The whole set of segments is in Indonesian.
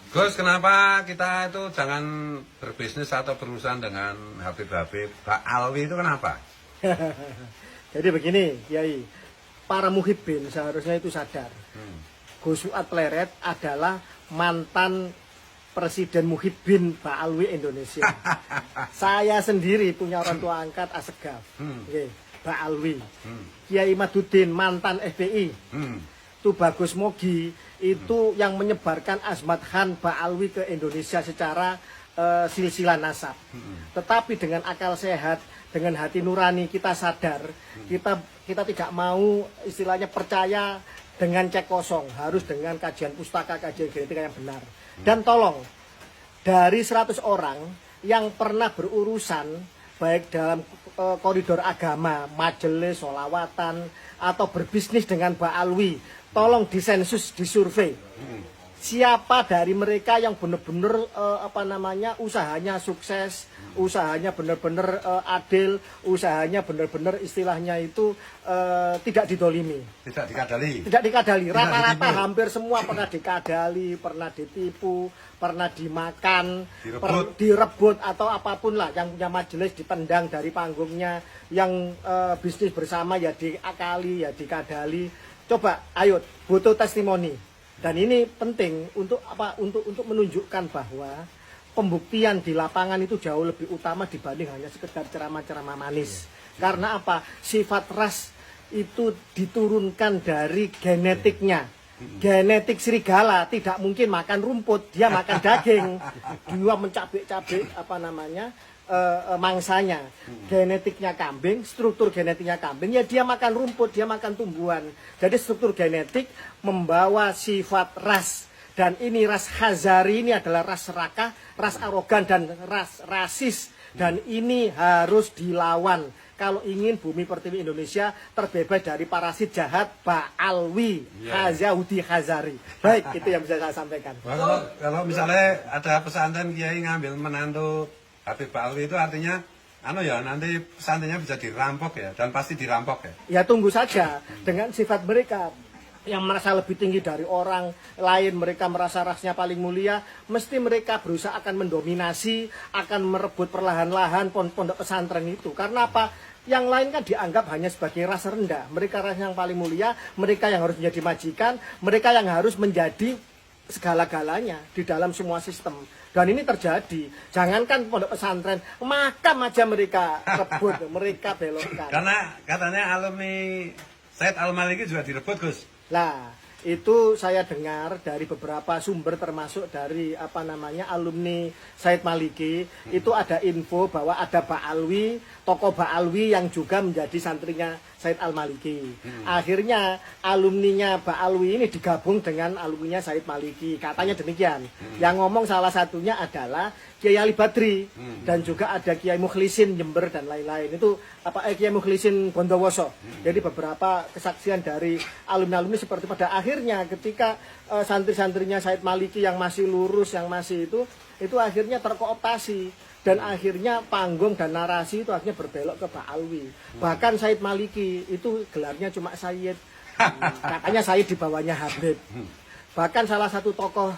Gus, kenapa kita itu jangan berbisnis atau berurusan dengan Habib-Habib Pak Alwi itu kenapa? Jadi begini, Kiai, para muhibbin seharusnya itu sadar. Gus Fuad Pleret adalah mantan Presiden Muhibbin Pak Alwi Indonesia. Saya sendiri punya orang tua angkat Asegaf, Pak Alwi. Kiai Madudin mantan FPI. Tubagus Mogi itu yang menyebarkan Azmat Khan Pak Alwi ke Indonesia secara silsilah nasab. Tetapi dengan akal sehat, dengan hati nurani kita sadar, kita tidak mau istilahnya percaya dengan cek kosong, harus dengan kajian pustaka, kajian genetika yang benar. Dan tolong, dari 100 orang yang pernah berurusan baik dalam koridor agama, majelis, sholawatan, atau berbisnis dengan Pak Alwi, tolong disensus, disurvei. Siapa dari mereka yang benar-benar usahanya sukses, usahanya benar-benar adil, usahanya benar-benar istilahnya itu tidak didolimi, tidak dikadali. Rata-rata hampir semua pernah dikadali, pernah ditipu, pernah dimakan, direbut atau apapun lah. Yang punya majelis dipendang dari panggungnya, yang bisnis bersama ya diakali, ya dikadali. Coba, ayo, butuh testimoni. Dan ini penting untuk apa? Untuk menunjukkan bahwa pembuktian di lapangan itu jauh lebih utama dibanding hanya sekedar ceramah-ceramah manis. Karena apa? Sifat ras itu diturunkan dari genetiknya. Genetik serigala tidak mungkin makan rumput, dia makan daging. Dia mencabik-cabik mangsanya. Genetiknya kambing, struktur genetiknya kambing, ya dia makan rumput, dia makan tumbuhan. Jadi struktur genetik membawa sifat ras. Dan ini ras Khazari ini adalah ras serakah, ras arogan dan ras rasis. Dan ini harus dilawan kalau ingin bumi pertiwi Indonesia terbebas dari parasit jahat Pak Alwi Yahudi Khazari. Baik, itu yang bisa saya sampaikan. Kalau misalnya ada pesantren Kiai ngambil menantu Habib Pak Alwi itu artinya nanti pesantrennya bisa dirampok ya, dan pasti dirampok ya. Ya tunggu saja, dengan sifat mereka yang merasa lebih tinggi dari orang lain, mereka merasa rasnya paling mulia, mesti mereka berusaha akan mendominasi, akan merebut perlahan-lahan pondok pesantren itu. Karena apa? Yang lain kan dianggap hanya sebagai ras rendah. Mereka ras yang paling mulia, mereka yang harus menjadi majikan, mereka yang harus menjadi segala-galanya di dalam semua sistem. Dan ini terjadi. Jangankan pondok pesantren, makam aja mereka rebut, mereka belokkan. Karena katanya alumni Said Al-Maliki juga direbut, Gus. Lah, itu saya dengar dari beberapa sumber termasuk dari alumni Said Maliki. Itu ada info bahwa ada Pak Alwi, tokoh Pak Alwi yang juga menjadi santrinya Said Al-Maliki. Akhirnya alumninya Pak Alwi ini digabung dengan alumninya Said Maliki. Katanya demikian. Yang ngomong salah satunya adalah Kiai Ali Badri dan juga ada Kiai Mukhlisin Jember dan lain-lain. Itu Kiai Mukhlisin Bondowoso. Jadi beberapa kesaksian dari alumni-alumni seperti pada akhirnya ketika santri-santrinya Said Maliki yang masih lurus, yang masih itu akhirnya terkooptasi. Dan akhirnya panggung dan narasi itu akhirnya berbelok ke Pak Alwi. Bahkan Said Maliki itu gelarnya cuma Sayyid. Katanya Sayyid di bawahnya Habib. Bahkan salah satu tokoh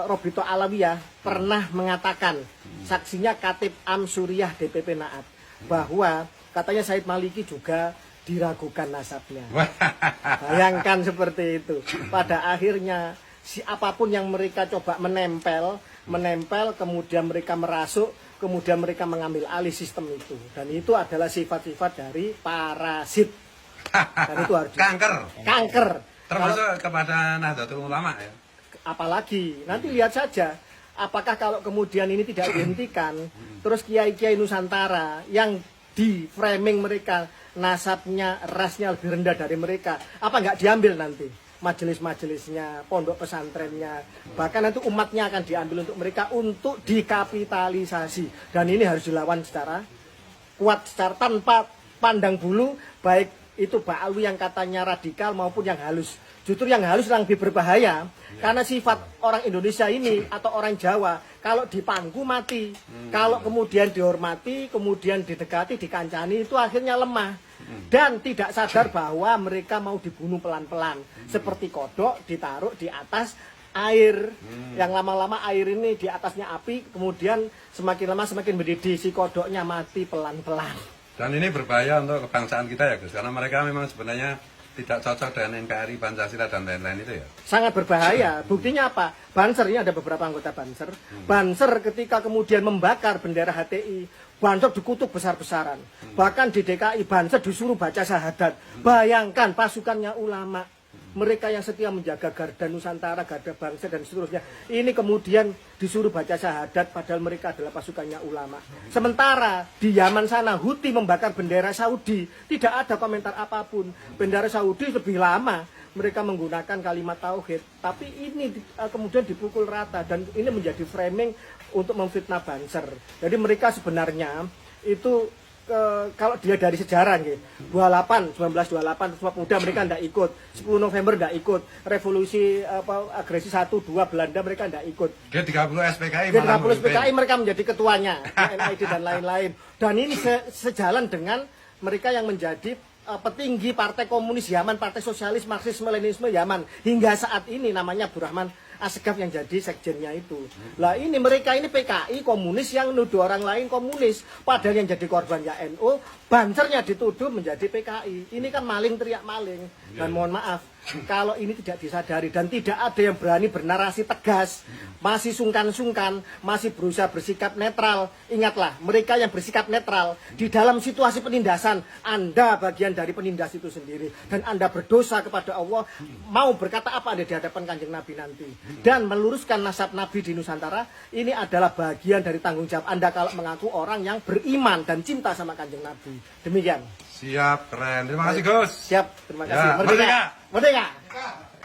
Robito Alawiyah pernah mengatakan, saksinya Katib Am Suriyah DPP Naat, bahwa katanya Said Maliki juga diragukan nasabnya. Bayangkan seperti itu. Pada akhirnya apapun yang mereka coba menempel, kemudian mereka merasuk, kemudian mereka mengambil alih sistem itu. Dan itu adalah sifat-sifat dari parasit. Dan itu harus kanker. Termasuk kepada Nahdlatul Ulama ya. Apalagi, nanti lihat saja, apakah kalau kemudian ini tidak dihentikan, terus kiai-kiai Nusantara yang di framing mereka, nasabnya, rasnya lebih rendah dari mereka, apa nggak diambil nanti? Majelis-majelisnya, pondok pesantrennya, bahkan nanti umatnya akan diambil untuk mereka untuk dikapitalisasi. Dan ini harus dilawan secara kuat, secara tanpa pandang bulu, baik itu Pak Alwi yang katanya radikal maupun yang halus. Justru yang halus yang lebih berbahaya, karena sifat orang Indonesia ini atau orang Jawa, kalau dipangku mati, kalau kemudian dihormati, kemudian didekati, dikancani, itu akhirnya lemah. Dan tidak sadar bahwa mereka mau dibunuh pelan-pelan. Seperti kodok ditaruh di atas air. Yang lama-lama air ini di atasnya api, kemudian semakin lama semakin mendidih, si kodoknya mati pelan-pelan. Dan ini berbahaya untuk kebangsaan kita ya Gus, karena mereka memang sebenarnya tidak cocok dengan NKRI, Pancasila dan lain-lain itu ya. Sangat berbahaya. Buktinya apa? Banser, ini ada beberapa anggota Banser. Banser ketika kemudian membakar bendera HTI, Banser dikutuk besar-besaran. Bahkan di DKI Banser disuruh baca syahadat. Bayangkan pasukannya ulama. Mereka yang setia menjaga Garda Nusantara, Garda Bangsa dan seterusnya. Ini kemudian disuruh baca syahadat padahal mereka adalah pasukannya ulama. Sementara di Yaman sana Houthi membakar bendera Saudi. Tidak ada komentar apapun. Bendera Saudi lebih lama mereka menggunakan kalimat tauhid. Tapi ini kemudian dipukul rata dan ini menjadi framing untuk memfitnah Banser. Jadi mereka sebenarnya itu kalau dia dari sejarah gitu, 1928 Sumpah Pemuda mereka tidak ikut, 10 November tidak ikut, revolusi agresi 1, 2 Belanda mereka tidak ikut. G30 SPKI G30 SPKI mereka menjadi ketuanya, NID dan lain-lain. Dan ini sejalan dengan mereka yang menjadi petinggi Partai Komunis Yaman, Partai Sosialis Marxisme Leninisme Yaman hingga saat ini namanya Burahman Asgaf yang jadi sekjennya itu. Lah ini mereka ini PKI komunis yang nuduh orang lain komunis, padahal yang jadi korban ya NU, Bansernya dituduh menjadi PKI. Ini kan maling teriak maling. Dan mohon maaf, kalau ini tidak disadari dan tidak ada yang berani bernarasi tegas, masih sungkan-sungkan, masih berusaha bersikap netral. Ingatlah, mereka yang bersikap netral di dalam situasi penindasan, Anda bagian dari penindas itu sendiri dan Anda berdosa kepada Allah, mau berkata apa Anda di hadapan Kanjeng Nabi nanti dan meluruskan nasab Nabi di Nusantara. Ini adalah bagian dari tanggung jawab Anda kalau mengaku orang yang beriman dan cinta sama Kanjeng Nabi. Demikian. Siap, keren. Terima kasih Gus. Siap, terima kasih. Ya, Merdeka. merdeka. Merdeka.